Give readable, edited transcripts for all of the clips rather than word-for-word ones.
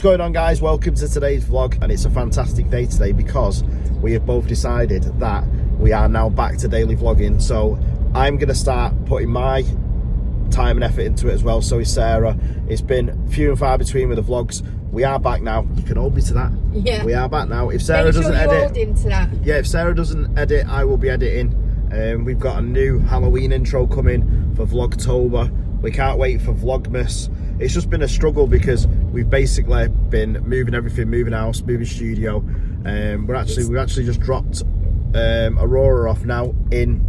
What's going on, guys? Welcome to today's vlog, and it's a fantastic day today because we have both decided that we are now back to daily vlogging. So I'm going to start putting my time and effort into it as well. So is Sarah. It's been few and far between with the vlogs. We are back now. You can hold me to that. Yeah. We are back now. If Sarah Make sure doesn't you edit, hold into that. Yeah, if Sarah doesn't edit, I will be editing. We've got a new Halloween intro coming for Vlogtober. We can't wait for Vlogmas. It's just been a struggle because we've basically been moving everything, moving house, moving studio. We've actually just dropped Aurora off now in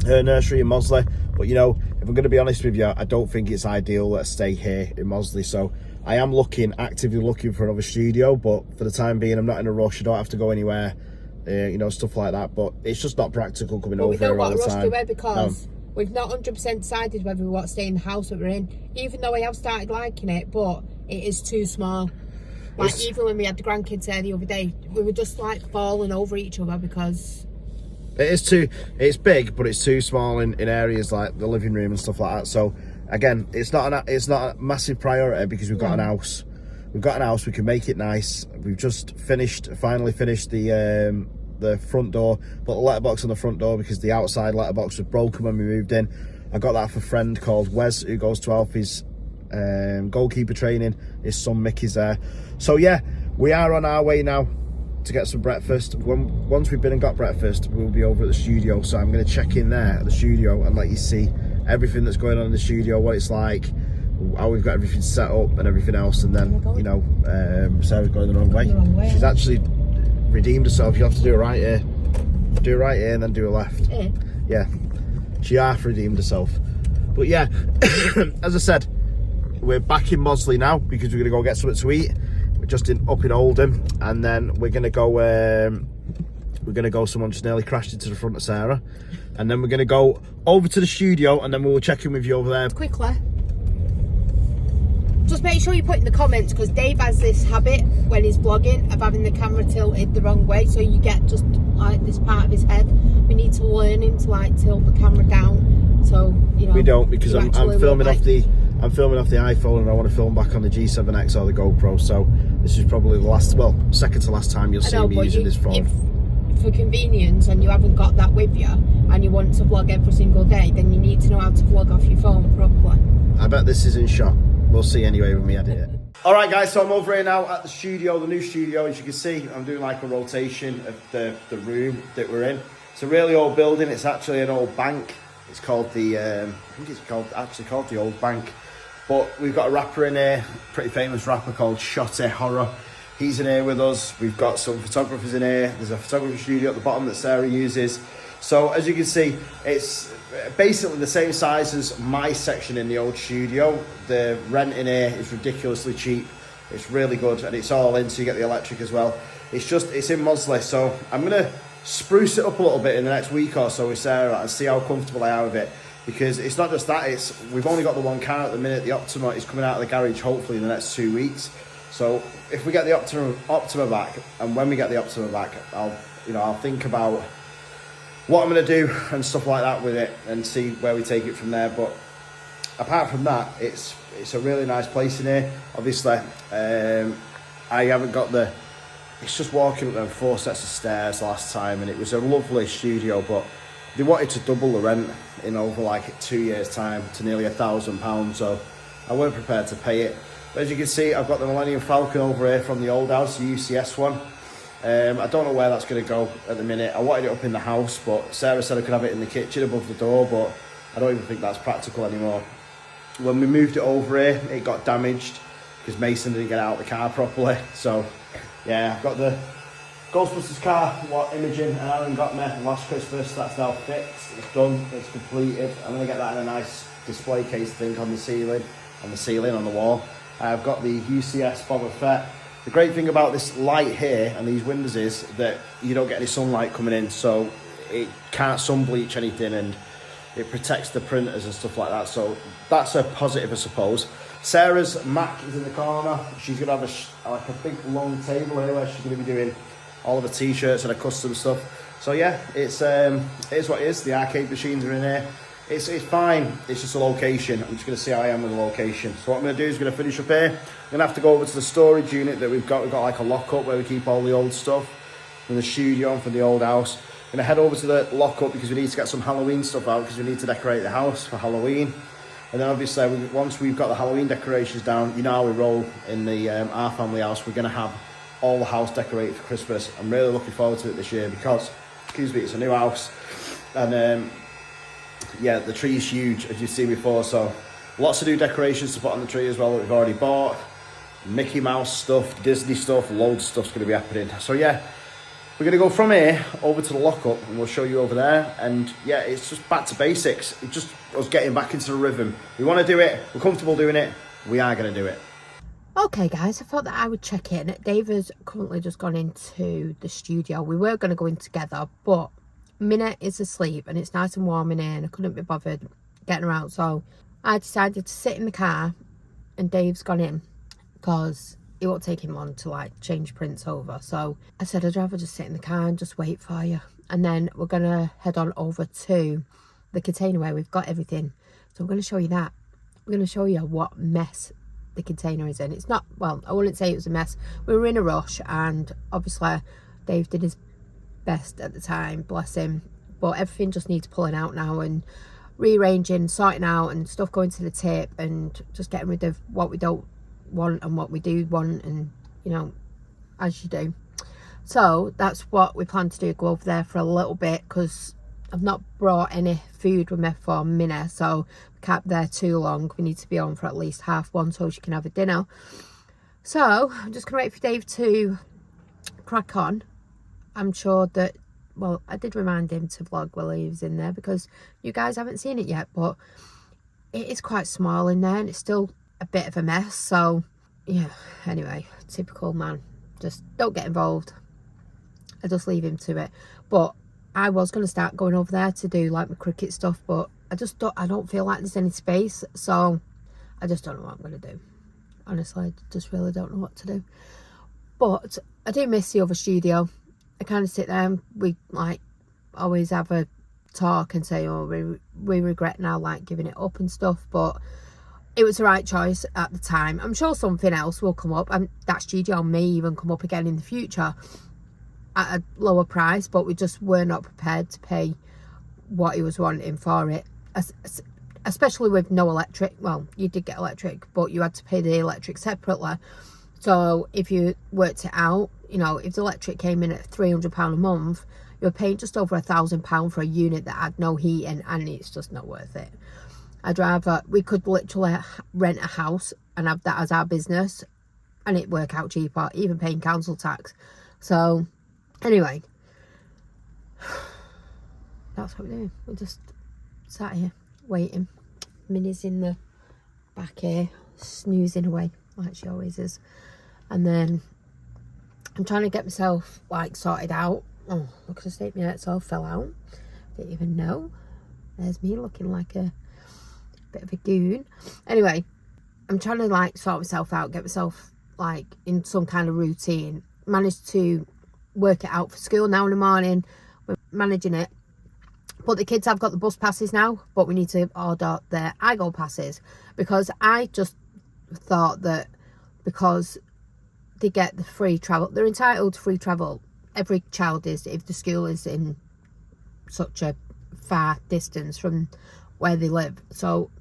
her nursery in Mosley. But you know, if I'm going to be honest with you, I don't think it's ideal to stay here in Mosley. So I am actively looking for another studio, but for the time being, I'm not in a rush. I don't have to go anywhere, you know, stuff like that. But it's just not practical coming over here all the time. We don't want to rush to it because we've not 100% decided whether we want to stay in the house that we're in. Even though I have started liking it, but it is too small. Like even when we had the grandkids there the other day, we were just like falling over each other because it's big, but it's too small in areas like the living room and stuff like that. So again, it's not a massive priority because we've got an house. We've got an house. We can make it nice. We've just finally finished the front door, put the letterbox on the front door because the outside letterbox was broken when we moved in. I got that for a friend called Wes who goes to Alfie's goalkeeper training. His son Mickey's there. So yeah, we are on our way now to get some breakfast. Once we've been and got breakfast, we'll be over at the studio. So I'm going to check in there at the studio and let you see everything that's going on in the studio, what it's like, how we've got everything set up and everything else. And then, you know, Sarah's going the wrong way. She's actually redeemed herself. You have to do it right here. Do it right here and then do a left. Yeah. She half redeemed herself. But yeah, as I said, we're back in Mosley now because we're going to go get something to eat. We're just up in Oldham, and then we're going to go someone just nearly crashed into the front of Sarah, and then we're going to go over to the studio, and then we'll check in with you over there. Quickly, just make sure you put in the comments, because Dave has this habit when he's vlogging of having the camera tilted the wrong way, so you get just like this part of his head. We need to learn him to like tilt the camera down, so you know. We don't, because I'm filming off the iPhone, and I want to film back on the G7X or the GoPro. So this is probably the second to last time you'll see me using this phone. If for convenience and you haven't got that with you and you want to vlog every single day, then you need to know how to vlog off your phone properly. I bet this is in shot. We'll see anyway when we edit it. All right, guys, so I'm over here now at the studio, the new studio. As you can see, I'm doing like a rotation of the room that we're in. It's a really old building. It's actually an old bank. It's called the I think it's actually called the Old Bank. But we've got a rapper in here, pretty famous rapper called Shotty Horror. He's in here with us. We've got some photographers in here. There's a photography studio at the bottom that Sarah uses. So as you can see, it's basically the same size as my section in the old studio. The rent in here is ridiculously cheap. It's really good, and it's all in, so you get the electric as well. It's in Mosley, so I'm gonna spruce it up a little bit in the next week or so with Sarah and see how comfortable I am with it. Because it's not just that, we've only got the one car at the minute. The Optima is coming out of the garage hopefully in the next 2 weeks. So if we get the Optima back, and when we get the Optima back, I'll think about what I'm going to do and stuff like that with it and see where we take it from there. But apart from that, it's a really nice place in here. Obviously, I haven't got it's just walking up them 4 sets of stairs last time, and it was a lovely studio, but they wanted to double the rent in over like 2 years' time to nearly £1,000, so I weren't prepared to pay it. But as you can see, I've got the Millennium Falcon over here from the old house, the UCS one. I don't know where that's going to go at the minute. I wanted it up in the house, but Sarah said I could have it in the kitchen above the door, but I don't even think that's practical anymore. When we moved it over here, it got damaged because Mason didn't get out of the car properly. So yeah, I've got the Ghostbusters car, what Imogen and Aaron got me last Christmas. That's now fixed, it's done, it's completed. I'm going to get that in a nice display case thing on the ceiling, on the wall. I've got the UCS Boba Fett. The great thing about this light here and these windows is that you don't get any sunlight coming in, so it can't sun bleach anything, and it protects the printers and stuff like that. So that's a positive, I suppose. Sarah's Mac is in the corner. She's going to have a big long table here where she's going to be doing all of the t-shirts and her custom stuff. So yeah, it's what it is. The arcade machines are in here. It's fine. It's just a location. I'm just going to see how I am with the location. So what I'm going to do is going to finish up here. I'm going to have to go over to the storage unit that we've got. We've got like a lockup where we keep all the old stuff from the studio and from the old house. I'm going to head over to the lockup because we need to get some Halloween stuff out because we need to decorate the house for Halloween. And then obviously once we've got the Halloween decorations down, you know how we roll in the our family house. We're going to have all the house decorated for Christmas. I'm really looking forward to it this year because, excuse me, it's a new house. And yeah, the tree is huge, as you've seen before, so lots of new decorations to put on the tree as well that we've already bought. Mickey Mouse stuff, Disney stuff, loads of stuff's going to be happening. So yeah, we're going to go from here over to the lockup and we'll show you over there. And yeah, it's just back to basics. It's just us getting back into the rhythm. We want to do it, we're comfortable doing it, we are going to do it. Okay guys, I thought that I would check in. Dave has currently just gone into the studio. We were going to go in together, but Minna is asleep and it's nice and warm in here and I couldn't be bothered getting her out, so I decided to sit in the car and Dave's gone in because it won't take him long to like change prints over. So I said I'd rather just sit in the car and just wait for you, and then we're gonna head on over to the container where we've got everything. So we're going to show you that. We're going to show you what mess the container is in. It's not, well, I wouldn't say it was a mess. We were in a rush and obviously Dave did his best at the time, bless him, but everything just needs pulling out now and rearranging, sorting out, and stuff going to the tip and just getting rid of what we don't want and what we do want, and you know, as you do. So that's what we plan to do, go over there for a little bit because I've not brought any food with me for Minna, so we can't be there too long. We need to be on for at least 1:30 so she can have a dinner. So I'm just gonna wait for Dave to crack on. I'm sure that, well, I did remind him to vlog while he was in there because you guys haven't seen it yet, but it is quite small in there and it's still a bit of a mess. So yeah, anyway, typical man, just don't get involved. I just leave him to it. But I was going to start going over there to do like my cricket stuff, but I don't feel like there's any space, so I just don't know what I'm going to do. Honestly, I just really don't know what to do. But I do miss the other studio. I kind of sit there and we like always have a talk and say, oh, we regret now like giving it up and stuff, but it was the right choice at the time. I'm sure something else will come up, and that studio may even come up again in the future at a lower price, but we just were not prepared to pay what he was wanting for it, especially with no electric. Well, you did get electric, but you had to pay the electric separately. So if you worked it out, you know, if the electric came in at £300 a month, you're paying just over £1,000 for a unit that had no heating, and it's just not worth it. I'd rather, we could literally rent a house and have that as our business and it'd work out cheaper, even paying council tax. So anyway, that's what we're doing. We're just sat here waiting. Minnie's in the back here snoozing away like she always is, and then I'm trying to get myself like sorted out. Oh, look at the state my hair's all fell out. Didn't even know. There's me looking like a bit of a goon. Anyway, I'm trying to like sort myself out, get myself like in some kind of routine. Managed to work it out for school now in the morning. We're managing it. But the kids have got the bus passes now, but we need to order their iGo passes, because I just thought that because they get the free travel, they're entitled to free travel. Every child is, if the school is in such a far distance from where they live. So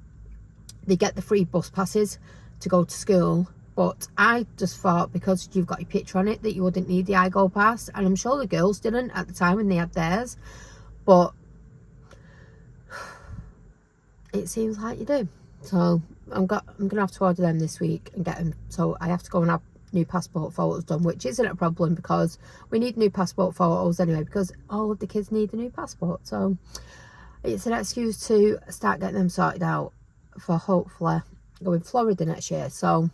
they get the free bus passes to go to school. But I just thought because you've got your picture on it that you wouldn't need the iGo pass, and I'm sure the girls didn't at the time when they had theirs, but it seems like you do. So I'm gonna have to order them this week and get them. So I have to go and have new passport photos done, which isn't a problem because we need new passport photos anyway, because all of the kids need a new passport. So it's an excuse to start getting them sorted out for hopefully going Florida next year. So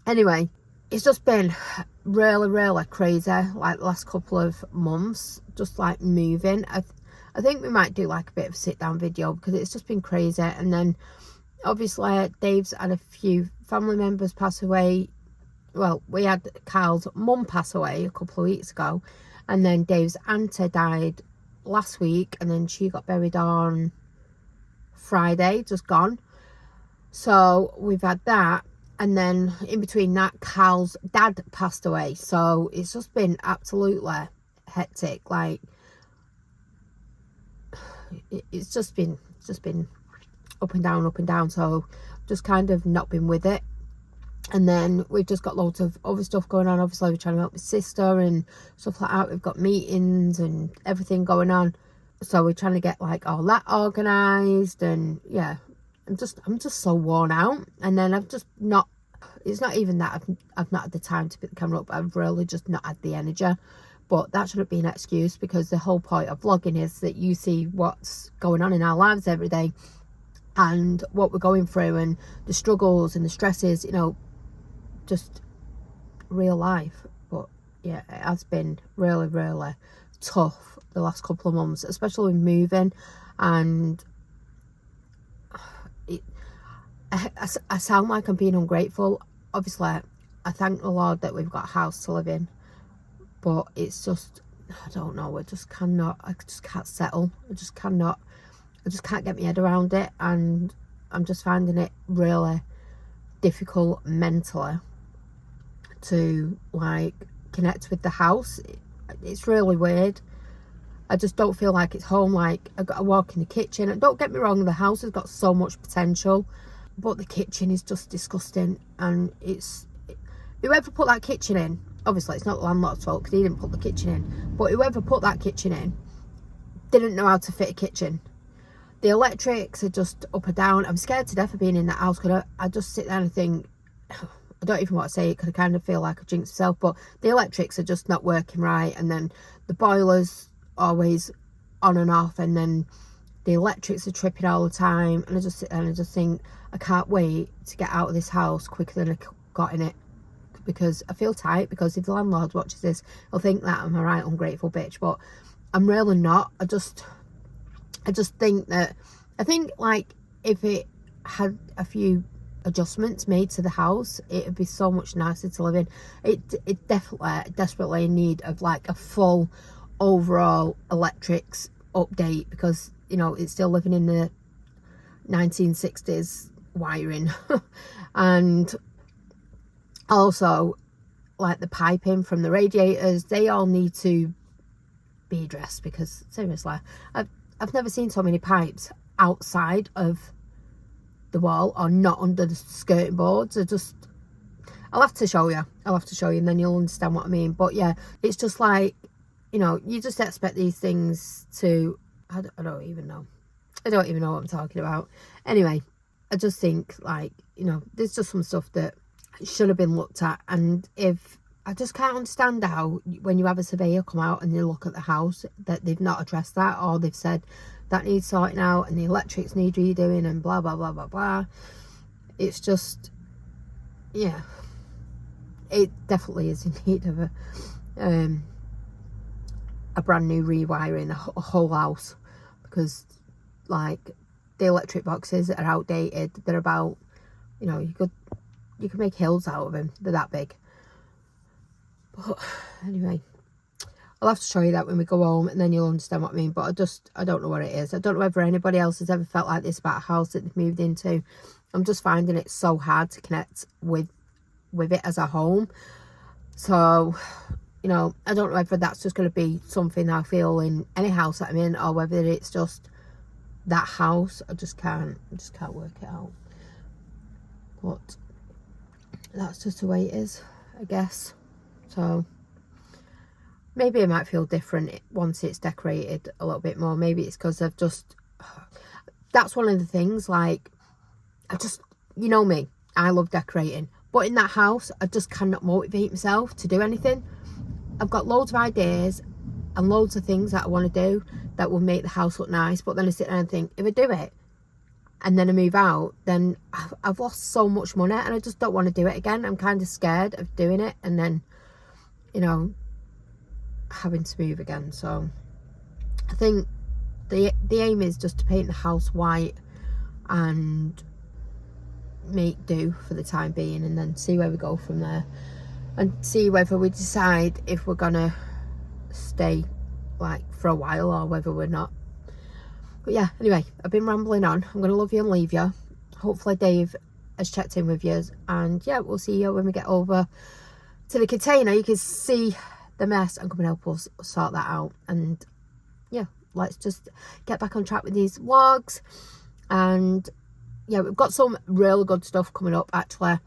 anyway, it's just been really crazy like the last couple of months, just like moving. I think we might do like a bit of a sit down video because it's just been crazy. And then obviously Dave's had a few family members pass away. Well, we had Carl's mum pass away a couple of weeks ago, and then Dave's auntie died last week, and then she got buried on Friday, just gone. So we've had that, and then in between that, Carl's dad passed away. So it's just been absolutely hectic. Like, it's just been up and down. So just kind of not been with it. And then we've just got loads of other stuff going on. Obviously, we're trying to help my sister and stuff like that. We've got meetings and everything going on. So we're trying to get like all that organised, and yeah, I'm just so worn out. And then I've just not, it's not even that I've not had the time to pick the camera up. I've really just not had the energy. But that shouldn't be an excuse, because the whole point of vlogging is that you see what's going on in our lives every day and what we're going through and the struggles and the stresses, you know, just real life. But yeah, it has been really tough the last couple of months, especially with moving. And I sound like I'm being ungrateful. Obviously, I thank the Lord that we've got a house to live in, but it's just, I don't know, I just can't settle. I just can't get my head around it, and I'm just finding it really difficult mentally to like connect with the house. It's really weird. I just don't feel like it's home. Like, I got to walk in the kitchen, and don't get me wrong, the house has got so much potential, but the kitchen is just disgusting. And it's, whoever put that kitchen in, obviously it's not the landlord's fault because he didn't put the kitchen in, but whoever put that kitchen in didn't know how to fit a kitchen. The electrics are just up and down. I'm scared to death of being in that house, because I just sit there and think, I don't even want to say it because I kind of feel like I jinxed myself, but the electrics are just not working right, and then the boiler's always on and off, and then the electrics are tripping all the time, and I just sit there and I just think, I can't wait to get out of this house quicker than I got in it, because I feel tight, because if the landlord watches this, he'll think that I'm a right ungrateful bitch, but I'm really not. I just think that, I think like if it had a few adjustments made to the house, it would be so much nicer to live in. It definitely desperately in need of like a full overall electrics update, because you know it's still living in the 1960s wiring. And also like the piping from the radiators, they all need to be addressed, because seriously, I've never seen so many pipes outside of the wall or not under the skirting boards. I'll have to show you, and then you'll understand what I mean. But yeah, it's just like, you know, you just expect these things to, I don't even know what I'm talking about. Anyway, I just think like, you know, there's just some stuff that should have been looked at. And if I just can't understand how, when you have a surveyor come out and they look at the house, that they've not addressed that, or they've said that needs sorting out and the electrics need redoing and blah blah blah blah blah. It's just, yeah, it definitely is in need of a brand new rewiring, a whole house, because like the electric boxes are outdated. They're about, you know, you could make hills out of them, they're that big. But anyway, I'll have to show you that when we go home, and then you'll understand what I mean. But I don't know what it is. I don't know whether anybody else has ever felt like this about a house that they've moved into. I'm just finding it so hard to connect with it as a home. So, you know, I don't know whether that's just going to be something I feel in any house that I'm in, or whether it's just that house. I just can't work it out. But that's just the way it is, I guess. So maybe I might feel different once it's decorated a little bit more. Maybe it's because I've just, that's one of the things, like, I just, you know me, I love decorating, but in that house I just cannot motivate myself to do anything. I've got loads of ideas and loads of things that I want to do that will make the house look nice, but then I sit there and think, if I do it and then I move out, then I've lost so much money, and I just don't want to do it again. I'm kind of scared of doing it and then, you know, having to move again. So I think the aim is just to paint the house white and make do for the time being, and then see where we go from there, and see whether we decide if we're gonna stay like for a while or whether we're not. But yeah, anyway, I've been rambling on. I'm going to love you and leave you. Hopefully Dave has checked in with you. And yeah, we'll see you when we get over to the container. You can see the mess and come and help us sort that out. And yeah, let's just get back on track with these vlogs. And yeah, we've got some really good stuff coming up actually.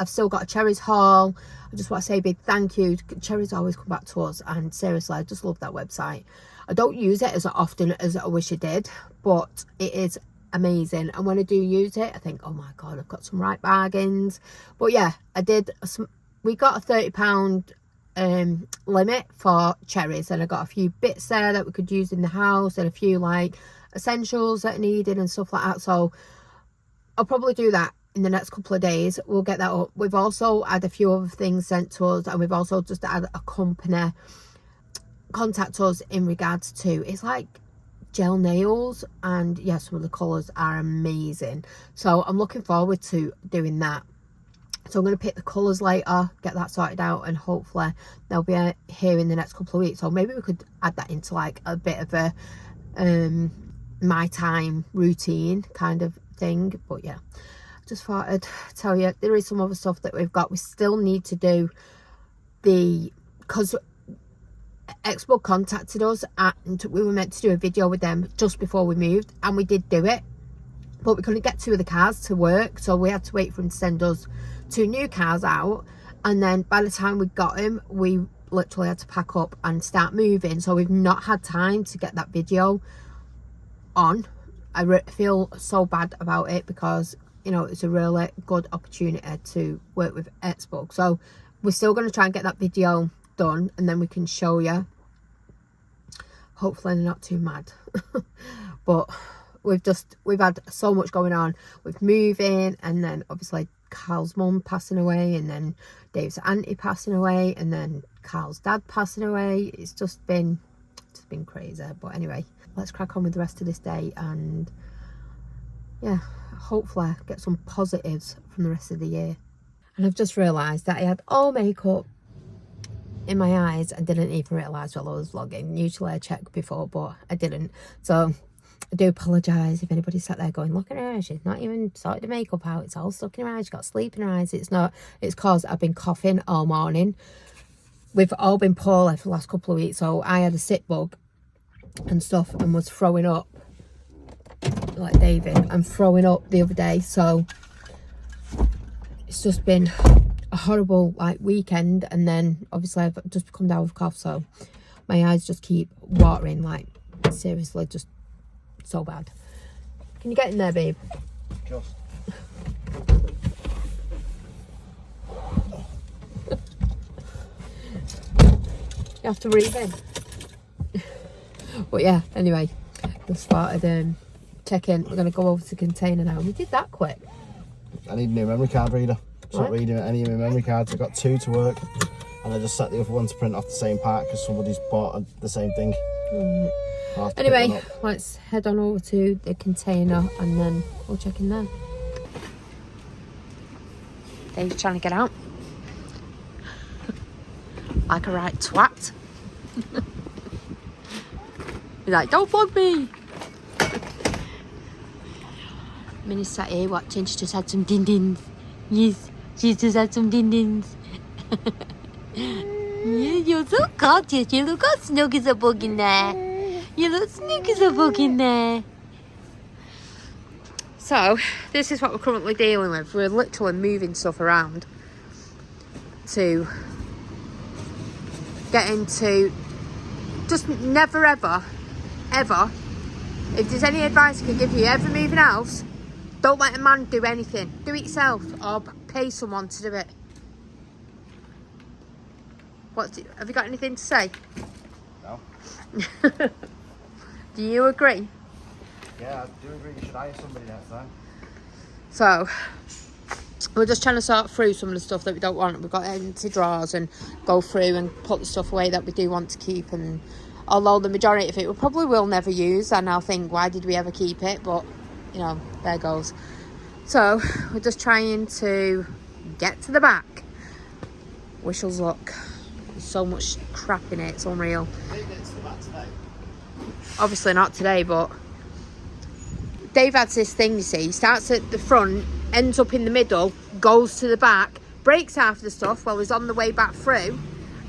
I've still got a Cherries haul. I just want to say a big thank you. Cherries always come back to us, and seriously, I just love that website. I don't use it as often as I wish I did, but it is amazing. And when I do use it, I think, oh my god, I've got some right bargains. But yeah, we got a £30 limit for Cherries, and I got a few bits there that we could use in the house, and a few like essentials that I needed and stuff like that. So I'll probably do that in the next couple of days. We'll get that up. We've also had a few other things sent to us, and we've also just had a company contact us in regards to, it's like gel nails, and yeah, some of the colours are amazing. So I'm looking forward to doing that. So I'm going to pick the colours later, get that sorted out, and hopefully they'll be here in the next couple of weeks. So maybe we could add that into like a bit of a my time routine kind of thing. But yeah, just thought I'd tell you there is some other stuff that we've got. We still need to do because Expo contacted us and we were meant to do a video with them just before we moved, and we did do it, but we couldn't get 2 of the cars to work, so we had to wait for them to send us 2 new cars out. And then by the time we got them, we literally had to pack up and start moving, so we've not had time to get that video on. I feel so bad about it because, you know, it's a really good opportunity to work with Expo. So we're still going to try and get that video done, and then we can show you. Hopefully they're not too mad. But we've had so much going on with moving, and then obviously Carl's mum passing away, and then Dave's auntie passing away, and then Carl's dad passing away. It's just been crazy. But anyway, let's crack on with the rest of this day, and yeah, hopefully get some positives from the rest of the year. And I've just realised that I had all makeup in my eyes. I didn't even realise while I was vlogging. Usually I check before, but I didn't. So I do apologise if anybody sat there going, look at her, she's not even sorted the makeup out, it's all stuck in her eyes, she's got sleep in her eyes. It's not. It's because I've been coughing all morning. We've all been poorly for the last couple of weeks, so I had a sick bug and stuff and was throwing up like David. I'm throwing up the other day, so it's just been a horrible like weekend. And then obviously I've just come down with cough, so my eyes just keep watering, like seriously, just so bad. Can you get in there, babe? Just. You have to breathe in. But yeah, anyway, just started checking. We're going to go over to the container now. We did that quick. I need a new memory card reader. So not reading any of my memory cards. I've got 2 to work, and I just set the other one to print off the same part because somebody's bought the same thing. Anyway, let's head on over to the container and then we'll check in there. Dave's trying to get out. Like a right twat. He's like, don't bug me. Minnie's sat here watching. She just had some din-dins. Yes, she's just had some din-dins. Yeah, you're so gorgeous. You look how snug as a bug in there. You look snug as a bug in there. So, this is what we're currently dealing with. We're literally moving stuff around to get into. Just never ever, ever, if there's any advice I can give you, ever moving house, don't let a man do anything. Do it yourself or pay someone to do it. Have you got anything to say? No. Do you agree? Yeah, I do agree. You should hire somebody next time. So, we're just trying to sort through some of the stuff that we don't want. We've got empty drawers and go through and put the stuff away that we do want to keep. And although the majority of it we probably will never use, and I'll think, why did we ever keep it? But, you know, there goes. So, we're just trying to get to the back. Wish us luck. There's so much crap in it, it's unreal. Maybe it's the back today. Obviously not today, but Dave has this thing, you see. He starts at the front, ends up in the middle, goes to the back, breaks half the stuff while he's on the way back through,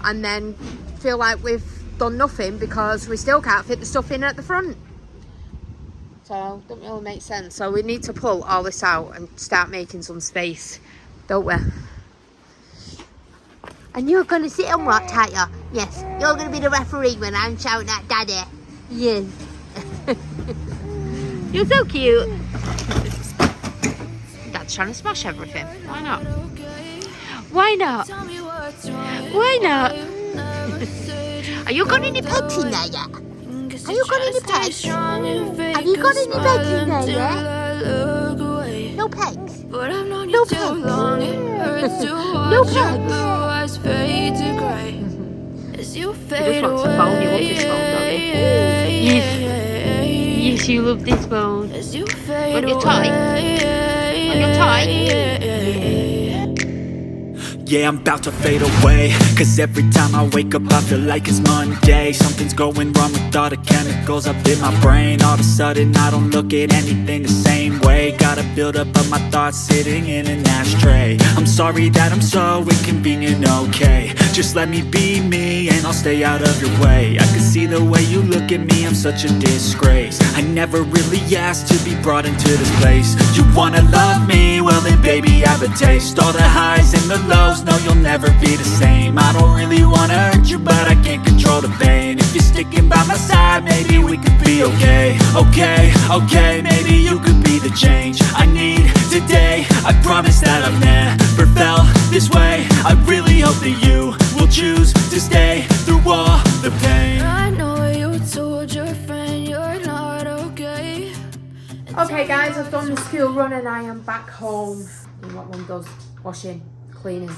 and then feel like we've done nothing because we still can't fit the stuff in at the front. So, don't really make sense. So we need to pull all this out and start making some space, don't we? And you're going to sit and watch, aren't you? Yes, you're going to be the referee when I'm shouting at Daddy. Yes. You're so cute. Dad's trying to smash everything. Why not? Why not? Why not? Are you got any pegs in there yet? Are you got any pegs? Have you got any pegs in there yet? No pegs? No pegs? No pegs? He just wants a phone. You love this phone, don't you? Yes. Yes, you love this phone. Want your toy? Want your toy? Yeah, I'm about to fade away, cause every time I wake up I feel like it's Monday. Something's going wrong with all the chemicals up in my brain. All of a sudden I don't look at anything the same way. Got a buildup of my thoughts sitting in an ashtray. I'm sorry that I'm so inconvenient, okay. Just let me be me and I'll stay out of your way. I can see the way you look at me, I'm such a disgrace. I never really asked to be brought into this place. You wanna love me? Well then baby I have a taste. All the highs and the lows, no, you'll never be the same. I don't really wanna hurt you, but I can't control the pain. If you're sticking by my side, maybe we could be okay. Okay, okay, maybe you could be the change I need today. I promise that I've never felt this way. I really hope that you will choose to stay through all the pain. I know you told your friend you're not okay. Okay guys, I've done the school run and I am back home. And what one does, washing, cleaning.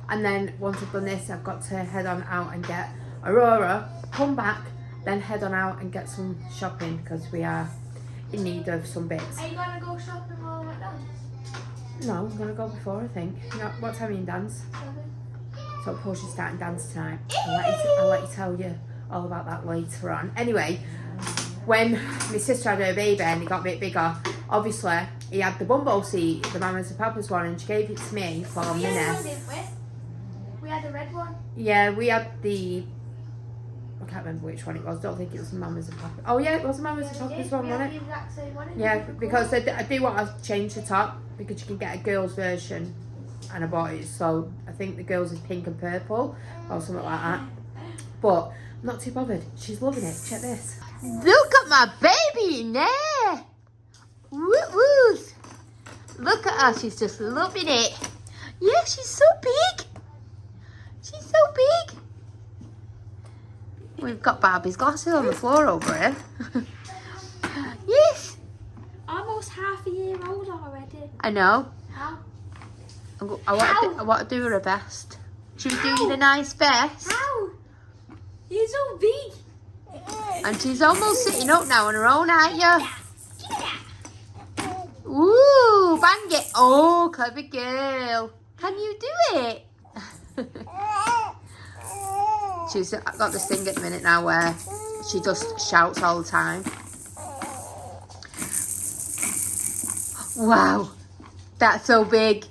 And then once I've done this, I've got to head on out and get Aurora, come back, then head on out and get some shopping because we are in need of some bits. Are you gonna go shopping while I'm at dance? No, I'm gonna go before, I think. You know, what time are you in dance? 7. So Portia's starting dance tonight. I'll let you tell you all about that later on. Anyway, when my sister had her baby and he got a bit bigger, obviously he had the bumbo seat, the Mama's and Papa's one, and she gave it to me for We Minnie. had one, didn't we? We had a red one. Yeah, we had the... I can't remember which one it was. Don't think it was the Mama's and Papa's. Oh yeah, it was the Mama's and Papa's one, wasn't it? Yeah, because I do want to change the top because you can get a girl's version and I bought it, so I think the girl's is pink and purple or something like that. But I'm not too bothered. She's loving it. Check this. Look at my baby in there. Woo woo. Look at her. She's just loving it. Yeah, she's so big. She's so big. We've got Barbie's glasses on the floor over here. Yes. Almost half a year old already. I know. How? I want to do her a best. Should we do you the nice best? How? You're so big. And she's almost sitting up now on her own, aren't you? Ooh, bang it. Oh, clever girl. Can you do it? She's got this thing at the minute now where she just shouts all the time. Wow, that's so big.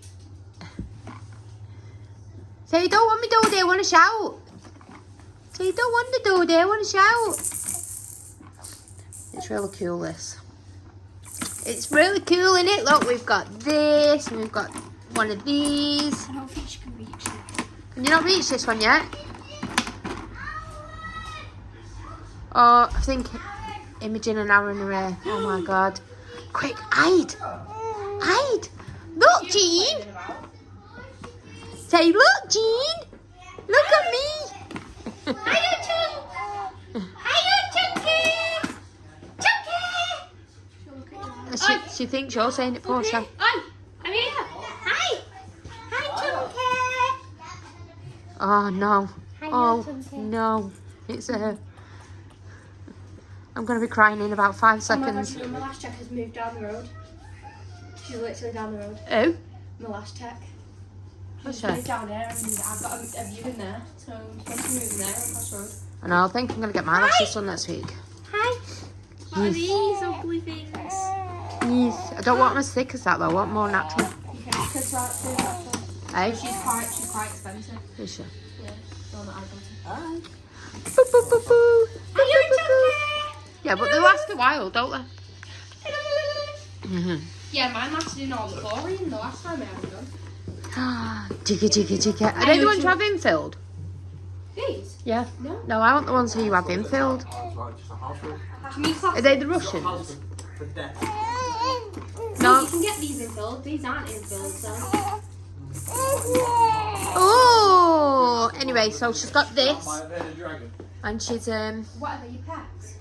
So you don't want me to do, I want to shout. So you don't want to do, I want to shout. It's really cool, this. It's really cool, isn't it? Look, we've got this, and we've got one of these. I don't think she can reach it. Can you not reach this one yet? Oh, I think Imogen and Aaron are here. Oh my god. Quick, hide. Hide. Look, Jean. Say, look, Jean. Look at me. Hiya, Chunky! Chunky! She thinks you're saying it, Portia. Hi, I'm here. Hi. Hi, Chunky. Oh, no. Hi, Oh, Chunky. no. It's her. I'm going to be crying in about 5 seconds. My last check has moved down the road. She's literally down the road. Oh? My last check. What's She's that? down there and I've got a view in there. So I'm supposed to move in there across the road. I know, I think I'm going to get my lashes done next week. What are these ugly things? Yes. I don't want them as thick as that though. I want more natural. Because that's too natural. Eh? She's quite expensive. Is she? Yeah, the one that I got. Boo, boo, boo, boo. Are you a junkie? Yeah, but they last a while, don't they? Yeah, mine lasted in all the chlorine the last time I had them done. Jiggy, jiggy, jiggy. Are they the ones you have infilled? These? Yeah. No. No, I want the ones who you have infilled. Can you class Are they the Russians? No. No. You can get these infilled. These aren't infilled, so. Oh. Anyway, so she's got this, and she's What are your pets?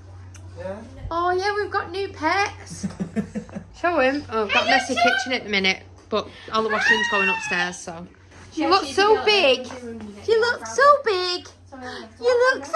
Oh yeah, we've got new pets. Show him. Oh, I've got a messy kitchen at the minute, but all the washing's going upstairs. So she looks so big. You look so big. You look so